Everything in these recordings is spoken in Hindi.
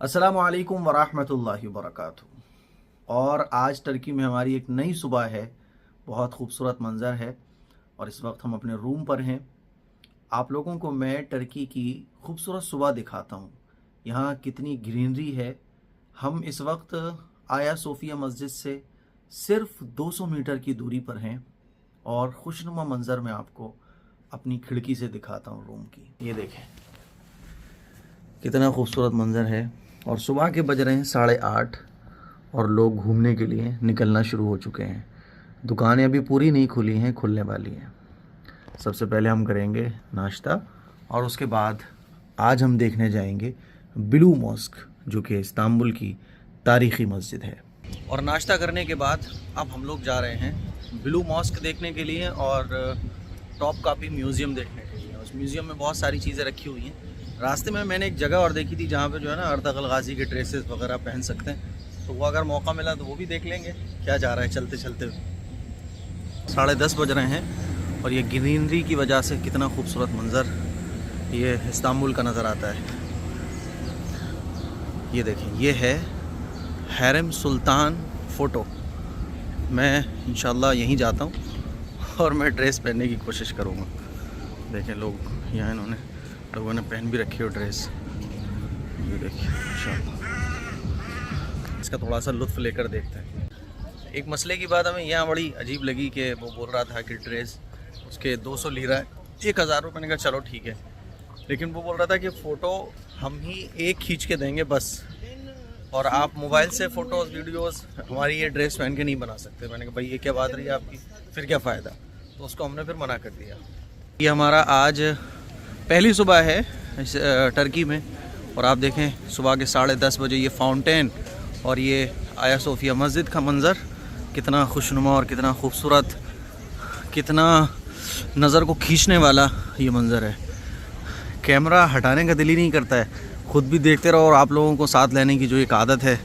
अस्सलामु अलैकुम वरहमतुल्लाहि वबरकातुहू। और आज टर्की में हमारी एक नई सुबह है। बहुत खूबसूरत मंज़र है और इस वक्त हम अपने रूम पर हैं। आप लोगों को मैं टर्की की खूबसूरत सुबह दिखाता हूँ। यहाँ कितनी ग्रीनरी है। हम इस वक्त आया सोफिया मस्जिद से सिर्फ 200 मीटर की दूरी पर हैं और खुशनुमा मंज़र मैं आपको अपनी खिड़की से दिखाता हूँ रूम की। ये देखें कितना खूबसूरत मंज़र है। और सुबह के बज रहे हैं 8:30 और लोग घूमने के लिए निकलना शुरू हो चुके हैं। दुकानें अभी पूरी नहीं खुली हैं, खुलने वाली हैं। सबसे पहले हम करेंगे नाश्ता और उसके बाद आज हम देखने जाएंगे ब्लू मॉस्क, जो कि इस्तांबुल की तारीख़ी मस्जिद है। और नाश्ता करने के बाद अब हम लोग जा रहे हैं ब्लू मॉस्क देखने के लिए और टॉप कापी म्यूज़ियम देखने के लिए। उस म्यूज़ियम में बहुत सारी चीज़ें रखी हुई हैं। रास्ते में मैंने एक जगह और देखी थी जहाँ पे जो है ना अर्तगल गाजी के ड्रेसेस वगैरह पहन सकते हैं, तो वो अगर मौका मिला तो वो भी देख लेंगे। क्या जा रहा है चलते चलते। 10:30 बज रहे हैं और ये ग्रीनरी की वजह से कितना खूबसूरत मंज़र ये इस्तांबुल का नज़र आता है। ये देखें, ये है हैरम सुल्तान फ़ोटो। मैं इंशाल्लाह यहीं जाता हूँ और मैं ड्रेस पहनने की कोशिश करूँगा। देखें लोग यहाँ लोगों ने पहन भी रखी हो ड्रेस। ये देखिए इंशाल्लाह इसका थोड़ा सा लुत्फ़ लेकर देखते हैं। एक मसले की बात हमें यहाँ बड़ी अजीब लगी कि वो बोल रहा था कि ड्रेस उसके 200 लीरा है, 1000 रुपये। मैंने कहा चलो ठीक है, लेकिन वो बोल रहा था कि फ़ोटो हम ही एक खींच के देंगे बस, और आप मोबाइल से फ़ोटोज़ वीडियोज़ हमारी ये ड्रेस पहन के नहीं बना सकते। मैंने कहा भाई ये क्या बात रही है आपकी, फिर क्या फ़ायदा। तो उसको हमने फिर मना कर दिया। ये हमारा आज पहली सुबह है इस टर्की में और आप देखें सुबह के 10:30 बजे ये फाउंटेन और ये आया सोफिया मस्जिद का मंज़र कितना खुशनुमा और कितना खूबसूरत, कितना नज़र को खींचने वाला ये मंज़र है। कैमरा हटाने का दिल ही नहीं करता है, ख़ुद भी देखते रहो और आप लोगों को साथ लेने की जो एक आदत है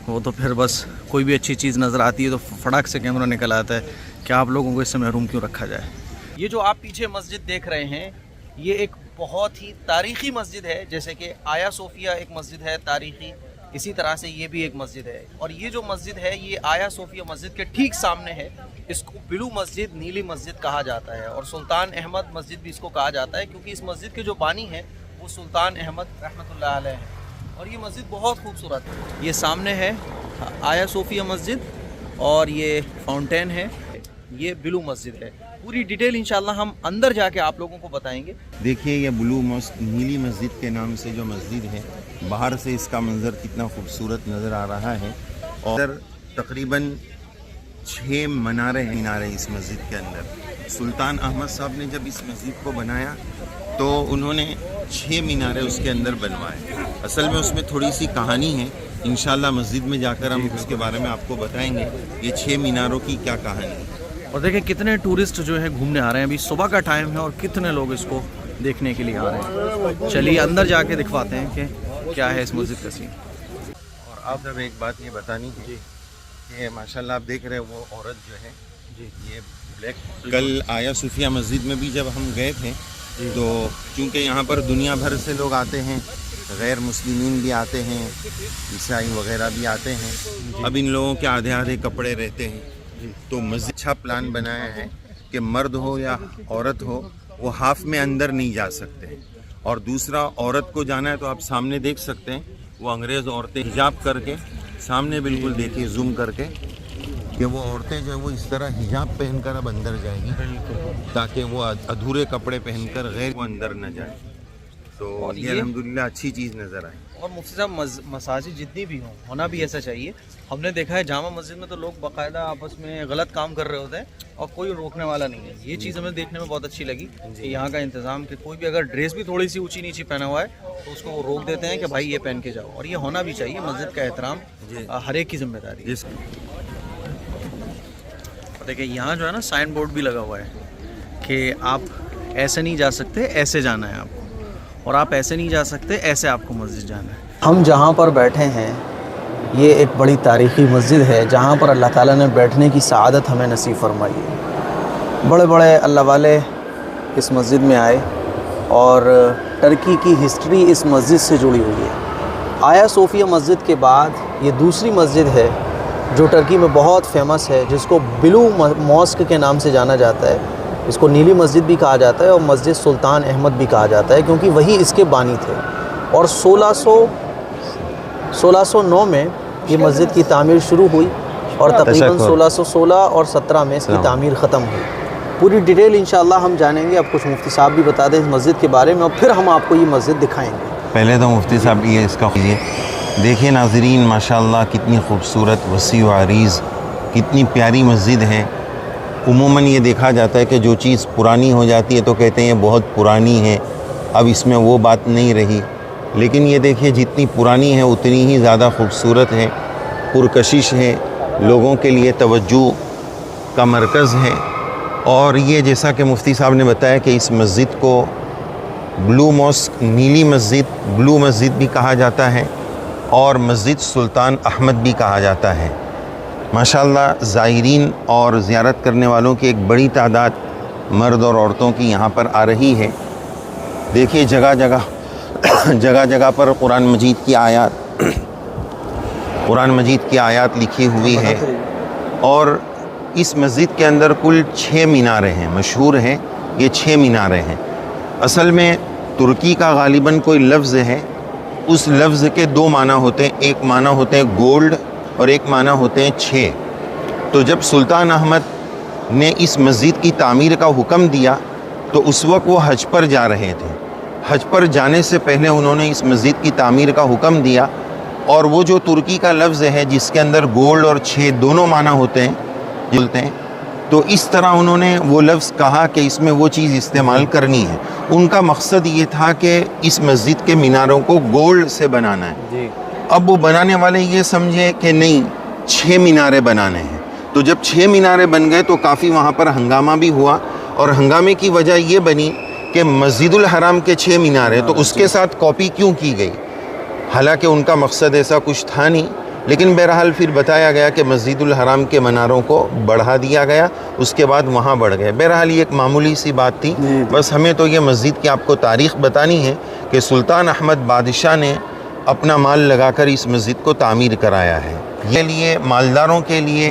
वो तो फिर बस कोई भी अच्छी चीज़ नज़र आती है तो फटाक से कैमरा निकल आता है कि आप लोगों को इससे महरूम क्यों रखा जाए। ये जो आप पीछे मस्जिद देख रहे हैं ये एक बहुत ही तारीख़ी मस्जिद है। जैसे कि आया सोफिया एक मस्जिद है तारीख़ी, इसी तरह से ये भी एक मस्जिद है। और ये जो मस्जिद है ये आया सोफिया मस्जिद के ठीक सामने है। इसको ब्लू मस्जिद, नीली मस्जिद कहा जाता है और सुल्तान अहमद मस्जिद भी इसको कहा जाता है, क्योंकि इस मस्जिद के जो बानी हैं वो सुल्तान अहमद रहमतुल्लाह अलैह हैं। और ये मस्जिद बहुत खूबसूरत है। ये सामने है आया सोफिया मस्जिद और ये फाउंटेन है, ये ब्लू मस्जिद है। पूरी डिटेल इंशाल्लाह हम अंदर जाके आप लोगों को बताएंगे। देखिए ये ब्लू मॉस्क नीली मस्जिद के नाम से जो मस्जिद है, बाहर से इसका मंज़र कितना खूबसूरत नज़र आ रहा है। और तकरीबन 6 मीनारे इस मस्जिद के अंदर। सुल्तान अहमद साहब ने जब इस मस्जिद को बनाया तो उन्होंने 6 मीनारे उसके अंदर बनवाए। असल में उसमें थोड़ी सी कहानी है, इंशाल्लाह मस्जिद में जाकर हम उसके बारे में आपको बताएंगे ये 6 मीनारों की क्या कहानी है। और देखें कितने टूरिस्ट जो है घूमने आ रहे हैं। अभी सुबह का टाइम है और कितने लोग इसको देखने के लिए आ रहे हैं। चलिए अंदर जाके दिखवाते हैं कि क्या है इस मस्जिद का सीन। और आप जब एक बात ये बतानी थी कि माशाल्लाह आप देख रहे हैं वो औरत जो है जी, ये ब्लैक। कल आया सूफिया मस्जिद में भी जब हम गए थे तो चूँकि यहाँ पर दुनिया भर से लोग आते हैं, गैर मुस्लिमीन भी आते हैं, ईसाई वगैरह भी आते हैं। अब इन लोगों के आधे आधे कपड़े रहते हैं, तो मस्जिद अच्छा प्लान बनाया है कि मर्द हो या औरत हो वो हाफ में अंदर नहीं जा सकते। और दूसरा, औरत को जाना है तो आप सामने देख सकते हैं वो अंग्रेज़ औरतें हिजाब करके, सामने बिल्कुल देखिए जूम करके कि वो औरतें जो है वो इस तरह हिजाब पहनकर अब अंदर जाएंगी, ताकि वो अधूरे कपड़े पहनकर गैर वो अंदर न जाए। तो ये अल्हम्दुलिल्लाह अच्छी चीज़ नज़र आई। और मुफ्ती साहब मसाजिद जितनी भी हों, होना भी ऐसा चाहिए। हमने देखा है जामा मस्जिद में तो लोग बाकायदा आपस में गलत काम कर रहे होते हैं और कोई रोकने वाला नहीं है। ये चीज़ हमें देखने में बहुत अच्छी लगी कि यहाँ का इंतज़ाम कि कोई भी अगर ड्रेस भी थोड़ी सी ऊंची नीची पहना हुआ है तो उसको वो रोक देते हैं कि भाई ये पहन के जाओ। और ये होना भी चाहिए, मस्जिद का एहतराम हर एक की जिम्मेदारी है। देखिए यहाँ जो है ना साइन बोर्ड भी लगा हुआ है कि आप ऐसे नहीं जा सकते, ऐसे जाना है आपको, और आप ऐसे नहीं जा सकते, ऐसे आपको मस्जिद जाना है। हम जहाँ पर बैठे हैं ये एक बड़ी तारीख़ी मस्जिद है जहाँ पर अल्लाह ताला ने बैठने की सआदत हमें नसीब फरमाई है। बड़े बड़े अल्लाह वाले इस मस्जिद में आए और टर्की की हिस्ट्री इस मस्जिद से जुड़ी हुई है। आया सोफिया मस्जिद के बाद ये दूसरी मस्जिद है जो टर्की में बहुत फेमस है, जिसको ब्लू मॉस्क के नाम से जाना जाता है। इसको नीली मस्जिद भी कहा जाता है और मस्जिद सुल्तान अहमद भी कहा जाता है, क्योंकि वही इसके बानी थे। और 1609 में ये मस्जिद की तामीर शुरू हुई और तकरीबन 1616 और 17 में इसकी तामीर ख़त्म हुई। पूरी डिटेल इंशाअल्लाह हम जानेंगे। अब कुछ मुफ्ती साहब भी बता दें इस मस्जिद के बारे में और फिर हम आपको ये मस्जिद दिखाएंगे। पहले तो मुफ्ती साहब ये इसका कीजिए। देखिए नाज़रीन, माशाअल्लाह कितनी खूबसूरत, वसी व अरीज़, कितनी प्यारी मस्जिद है। उमूमन ये देखा जाता है कि जो चीज़ पुरानी हो जाती है तो कहते हैं ये बहुत पुरानी है, अब इसमें वो बात नहीं रही। लेकिन ये देखिए जितनी पुरानी है उतनी ही ज़्यादा खूबसूरत है, पुरकशिश है, लोगों के लिए तवज्जो का मरकज़ है। और ये जैसा कि मुफ्ती साहब ने बताया कि इस मस्जिद को ब्लू मॉस्क, नीली मस्जिद, ब्लू मस्जिद भी कहा जाता है और मस्जिद सुल्तान अहमद भी कहा जाता है। माशाअल्लाह ज़ायरीन और ज़ियारत करने वालों की एक बड़ी तादाद मर्द और औरतों की यहाँ पर आ रही है। देखिए जगह जगह पर कुरान मजीद की आयत लिखी हुई है। और इस मस्जिद के अंदर कुल 6 मीनारें हैं, मशहूर हैं ये 6 मीनारें हैं। असल में तुर्की का गालिबन कोई लफ्ज़ है, उस लफ्ज़ के 2 माना होते हैं। एक माना होते हैं गोल्ड और एक माना होते हैं 6। तो जब सुल्तान अहमद ने इस मस्जिद की तामीर का हुक्म दिया तो उस वक्त वो हज पर जा रहे थे। हज पर जाने से पहले उन्होंने इस मस्जिद की तामीर का हुक्म दिया। और वो जो तुर्की का लफ्ज़ है जिसके अंदर गोल्ड और 6 दोनों माना होते हैं, बोलते हैं, तो इस तरह उन्होंने वो लफ्ज़ कहा कि इसमें वो चीज़ इस्तेमाल करनी है। उनका मकसद ये था कि इस मस्जिद के मीनारों को गोल्ड से बनाना है जी। अब वो बनाने वाले ये समझे कि नहीं 6 मीनारे बनाने हैं। तो जब 6 मीनारे बन गए तो काफ़ी वहाँ पर हंगामा भी हुआ। और हंगामे की वजह ये बनी कि मस्जिदुल हराम के 6 मीनारे तो उसके साथ कॉपी क्यों की गई। हालांकि उनका मकसद ऐसा कुछ था नहीं, लेकिन बहरहाल फिर बताया गया कि मस्जिदुल हराम के मीनारों को बढ़ा दिया गया, उसके बाद वहाँ बढ़ गए। बहरहाल ये एक मामूली सी बात थी। बस हमें तो ये मस्जिद की आपको तारीख़ बतानी है कि सुल्तान अहमद बादशाह ने अपना माल लगाकर इस मस्जिद को तामीर कराया है। ये लिए मालदारों के लिए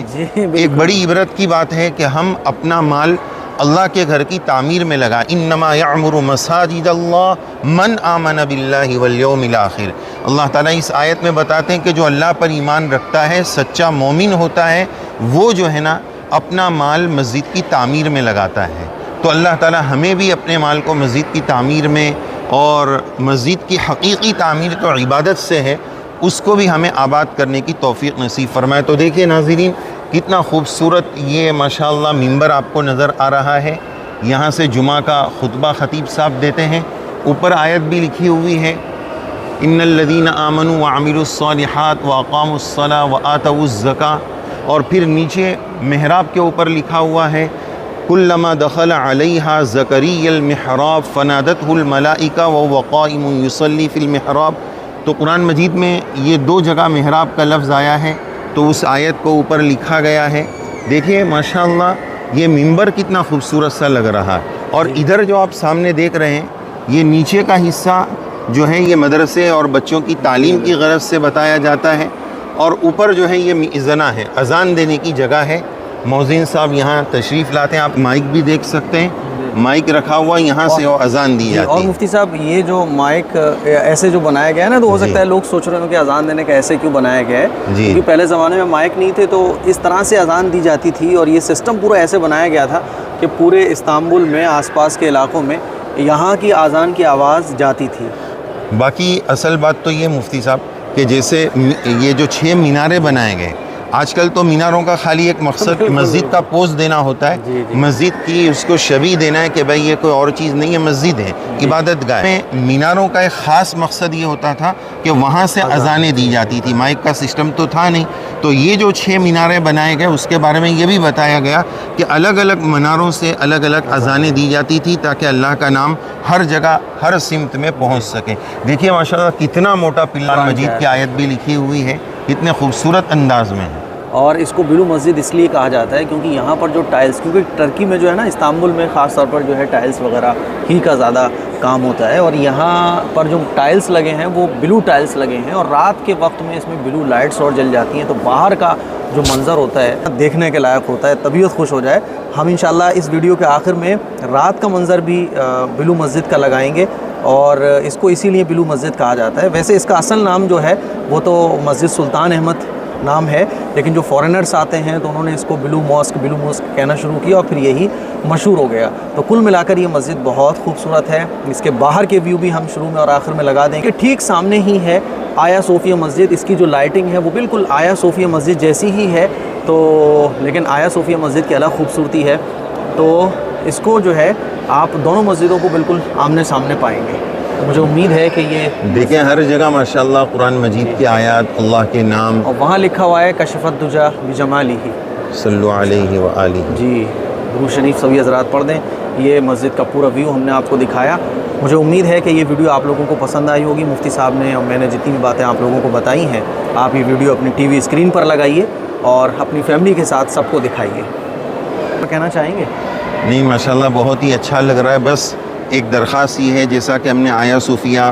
एक बड़ी इबरत की बात है कि हम अपना माल अल्लाह के घर की तामीर में लगा। इन्नमा यअमुरु मसाजिदल्लाह मन आमन बिल्लाहि वल यौमिल आखिर। अल्लाह ताला इस आयत में बताते हैं कि जो अल्लाह पर ईमान रखता है, सच्चा मोमिन होता है, वो जो है ना अपना माल मस्जिद की तामीर में लगाता है। तो अल्लाह ताला हमें भी अपने माल को मस्जिद की तामीर में, और मस्जिद की हकीकी तामीर तो इबादत से है, उसको भी हमें आबाद करने की तौफीक नसीब फरमाए। तो देखिए नाज़रीन कितना खूबसूरत ये माशाअल्लाह मिंबर आपको नज़र आ रहा है। यहाँ से जुमा का खुतबा ख़तीब साहब देते हैं। ऊपर आयत भी लिखी हुई है, इन्नल्लज़ीना आमनू व अमिलुस्सालिहात व अक़ामुस्सला व आतवुज़्ज़का। और फिर नीचे मेहराब के ऊपर लिखा हुआ है, कुल्लमा दखल अलैहा ज़करियल मिहराब फ़नादतहुल मलाइका व हुव क़ाइमुन युसल्ली फ़िल मिहराब। तो कुरान मजीद में ये 2 जगह मेहराब का लफ्ज़ आया है, तो उस आयत को ऊपर लिखा गया है। देखिए माशाअल्लाह ये मिंबर कितना खूबसूरत सा लग रहा है। और इधर जो आप सामने देख रहे हैं ये नीचे का हिस्सा जो है ये मदरसे और बच्चों की तालीम की गरज से बताया जाता है। और ऊपर जो है ये मिज़ना है, अज़ान देने की जगह है। मौज़िन साहब यहाँ तशरीफ़ लाते हैं, आप माइक भी देख सकते हैं, माइक रखा हुआ यहाँ से और अजान दी जाती है। और मुफ्ती साहब ये जो माइक ऐसे जो बनाया गया है ना, तो हो सकता है लोग सोच रहे हो कि अजान देने का ऐसे क्यों बनाया गया है, क्योंकि पहले ज़माने में माइक नहीं थे तो इस तरह से अजान दी जाती थी। और ये सिस्टम पूरा ऐसे बनाया गया था कि पूरे इस्तांबुल में आसपास के इलाकों में यहाँ की अजान की आवाज़ जाती थी। बाकी असल बात तो ये मुफ्ती साहब कि जैसे ये जो 6 मीनारे बनाए गए, आजकल तो मीनारों का खाली एक मकसद मस्जिद का पोस्ट देना होता है, मस्जिद की उसको शबी देना है कि भाई ये कोई और चीज़ नहीं है, मस्जिद है, इबादत गाह है। मीनारों का एक ख़ास मकसद ये होता था कि वहाँ से अजानें दी जाती थी, माइक का सिस्टम तो था नहीं। तो ये जो 6 मीनारे बनाए गए उसके बारे में ये भी बताया गया कि अलग अलग मीनारों से अलग अलग अजानें दी जाती थी ताकि अल्लाह का नाम हर जगह हर सिमत में पहुँच सके। देखिए माशाल्लाह कितना मोटा पिल्लार मजीद की आयत भी लिखी हुई है, कितने खूबसूरत अंदाज में है। और इसको ब्लू मस्जिद इसलिए कहा जाता है क्योंकि यहाँ पर जो टाइल्स, क्योंकि टर्की में जो है ना, इस्तांबुल में ख़ास तौर पर जो है टाइल्स वगैरह ही का ज़्यादा काम होता है। और यहाँ पर जो टाइल्स लगे हैं वो ब्लू टाइल्स लगे हैं और रात के वक्त में इसमें ब्लू लाइट्स और जल जाती हैं, तो बाहर का जो मंज़र होता है देखने के लायक होता है, तबीयत खुश हो जाए। हम इंशाल्लाह इस वीडियो के आखिर में रात का मंज़र भी ब्लू मस्जिद का लगाएंगे और इसको इसीलिए ब्लू मस्जिद कहा जाता है। वैसे इसका असल नाम जो है वो तो मस्जिद सुल्तान अहमद नाम है, लेकिन जो फॉरेनर्स आते हैं तो उन्होंने इसको ब्लू मॉस्क कहना शुरू किया और फिर यही मशहूर हो गया। तो कुल मिलाकर ये मस्जिद बहुत खूबसूरत है। इसके बाहर के व्यू भी हम शुरू में और आखिर में लगा देंगे। ठीक सामने ही है आया सोफिया मस्जिद। इसकी जो लाइटिंग है वो बिल्कुल आया सोफिया मस्जिद जैसी ही है, तो लेकिन आया सोफिया मस्जिद की अलग खूबसूरती है। तो इसको जो है आप दोनों मस्जिदों को बिल्कुल आमने सामने पाएंगे। तो मुझे उम्मीद है कि ये देखें हर जगह माशाल्लाह कुरान मजीद की आयत, अल्लाह के नाम, और वहाँ लिखा हुआ है कशफत दुजा बिजमालिही सल्लल्लाहु अलैहि व आलिहि। जी, दुरूद शरीफ सभी हज़रात पढ़ दें। ये मस्जिद का पूरा व्यू हमने आपको दिखाया। मुझे उम्मीद है कि ये वीडियो आप लोगों को पसंद आई होगी। मुफ्ती साहब ने और मैंने जितनी भी बातें आप लोगों को बताई हैं, आप ये वीडियो अपनी टीवी स्क्रीन पर लगाइए और अपनी फैमिली के साथ सबको दिखाइए। तो कहना चाहेंगे? नहीं, माशाल्लाह बहुत ही अच्छा लग रहा है। बस एक दरख्वास्त ये है, जैसा कि हमने आया सूफिया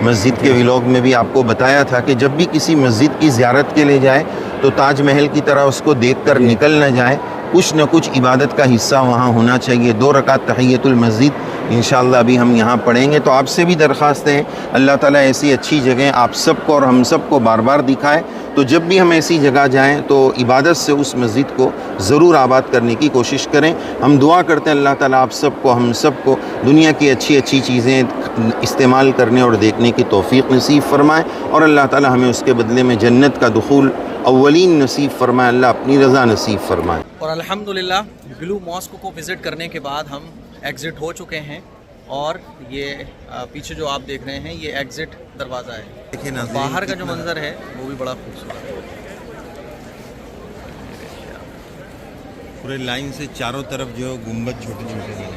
मस्जिद के व्लॉग में भी आपको बताया था कि जब भी किसी मस्जिद की ज़ियारत के लिए जाए तो ताज महल की तरह उसको देखकर निकल न जाए, कुछ न कुछ इबादत का हिस्सा वहाँ होना चाहिए। 2 रकात तहियतुल मस्जिद इंशाअल्लाह अभी हम यहाँ पढ़ेंगे। तो आपसे भी दरख्वास्त है, अल्लाह ताला ऐसी अच्छी जगह आप सबको और हम सबको बार बार दिखाए। तो जब भी हम ऐसी जगह जाएं तो इबादत से उस मस्जिद को ज़रूर आबाद करने की कोशिश करें। हम दुआ करते हैं अल्लाह ताला आप सबको, हम सबको दुनिया की अच्छी अच्छी चीज़ें इस्तेमाल करने और देखने की तौफ़ीक नसीब फ़रमाए और अल्लाह ताला हमें उसके बदले में जन्नत का दुखूल अव्वलीन नसीब फ़रमाए, अल्लाह अपनी रज़ा नसीब फ़रमाए। और अल्हम्दुलिल्लाह ब्लू मॉस्क को विज़िट करने के बाद हम एग्ज़िट हो चुके हैं और ये पीछे जो आप देख रहे हैं ये एग्ज़िट दरवाज़ा है। देखिए ना, बाहर का जो मंज़र है वो भी बड़ा खूबसूरत है। पूरे लाइन से चारों तरफ जो गुंबद छोटे छोटे हैं।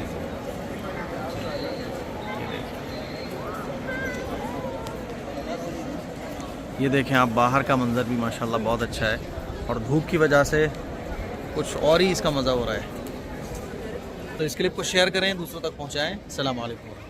ये देखें आप, बाहर का मंज़र भी माशाल्लाह बहुत अच्छा है और धूप की वजह से कुछ और ही इसका मज़ा हो रहा है। तो इस क्लिप को शेयर करें, दूसरों तक पहुँचाएँ। अस्सलाम वालेकुम।